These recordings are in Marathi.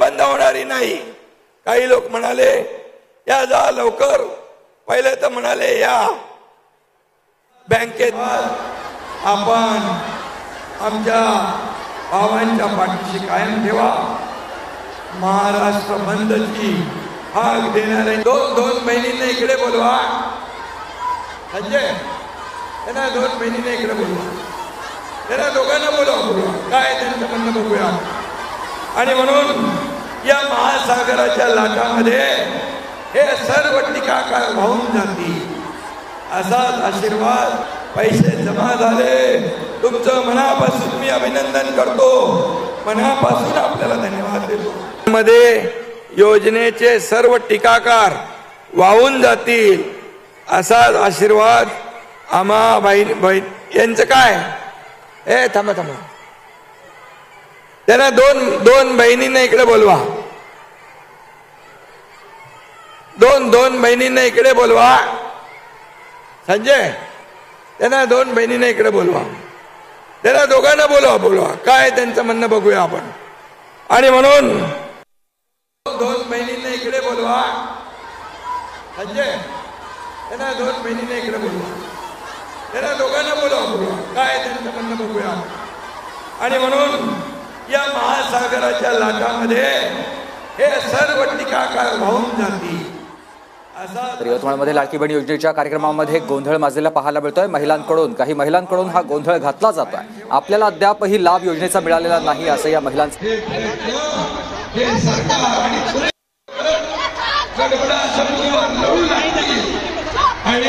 बंद होणारी नाही. काही लोक म्हणाले या जा लवकर, पहिले तर म्हणाले या बँकेत. आपण आमच्या भावांच्या पाठीशी कायम ठेवा. महाराष्ट्र बंदची हाक देणारे दोन बहिणींना इकडे बोलवा. संजय त्यांना 2 बहिणींना इकडे बोलवा. त्यांना दोघांना बोलवा. काय त्यांचं म्हणणं बघूया. आणि म्हणून या महासागराच्या लाटामध्ये हे सर्व टीकाकार वाहून जातील असाच आशीर्वाद. पैसे जमा झाले, तुमचं मनापासून मी अभिनंदन करतो. मनापासून आपल्याला धन्यवाद देतो. मध्ये योजनेचे सर्व टीकाकार वाहून जातील असाच आशीर्वाद आम्हा बहीण यांचं काय. थांबा त्यांना दोन बहिणींना इकडे बोलवा. दोन बहिणींना इकडे बोलवा. संजय त्यांना 2 बहिणींना इकडे बोलवा. त्यांना दोघांना बोलवा. काय त्यांचं म्हणणं बघूया आपण. आणि म्हणून 2 बहिणींना इकडे बोलवा. संजय त्यांना 2 बहिणींना इकडे बोलवा. त्यांना दोघांना बोलवा. काय त्यांचं म्हणणं बघूया. आणि म्हणून या महासागराच्या लाटामध्ये हे सर्व टीकाकार वाहून जातील. तर यवतमाळमध्ये लाडकी बहीण योजनेच्या कार्यक्रमामध्ये गोंधळ माजलेला पाहायला मिळतोय. काही महिलांकडून हा गोंधळ घातला जातोय. आपल्याला अद्यापही लाभ योजनेचा मिळालेला नाही असं या महिलांचं. आणि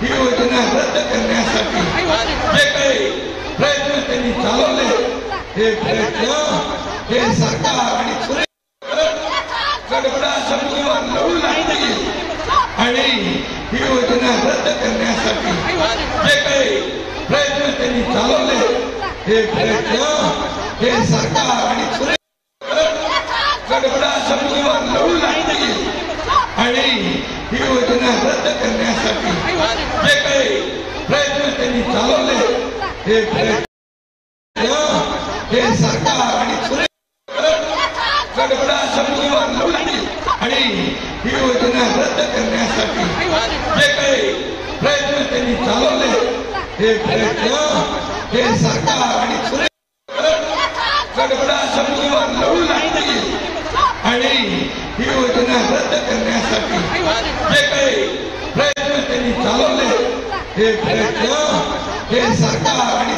ही योजना रद्द करण्यासाठी जे काही प्रयत्न त्यांनी चालवले हे प्रयत्न हे सरकार आणि गडबडा समजून लढू लागतील. आणि ही योजना रद्द करण्यासाठी जे काही प्रयत्न त्यांनी चालवले हे प्रयत्न हे सरकार आणि गडबडा समजून लढू लागतील. आणि ही योजना रद्द करण्यासाठी जे काही प्रयत्न त्यांनी चालवले हे प्रयत्न हे सरकार आणि गडबडा समजून लढू लागतील. आणि ही योजना रद्द करण्यासाठी जे काही प्रयत्न त्यांनी चालवले हे प्रयत्न हे सरकार आणि गडबडा समजून लढू लागतील. आणि ही योजना रद्द करण्यासाठी जे काही प्रयत्न त्यांनी चालवले हे प्रयत्न हे सरकार आणि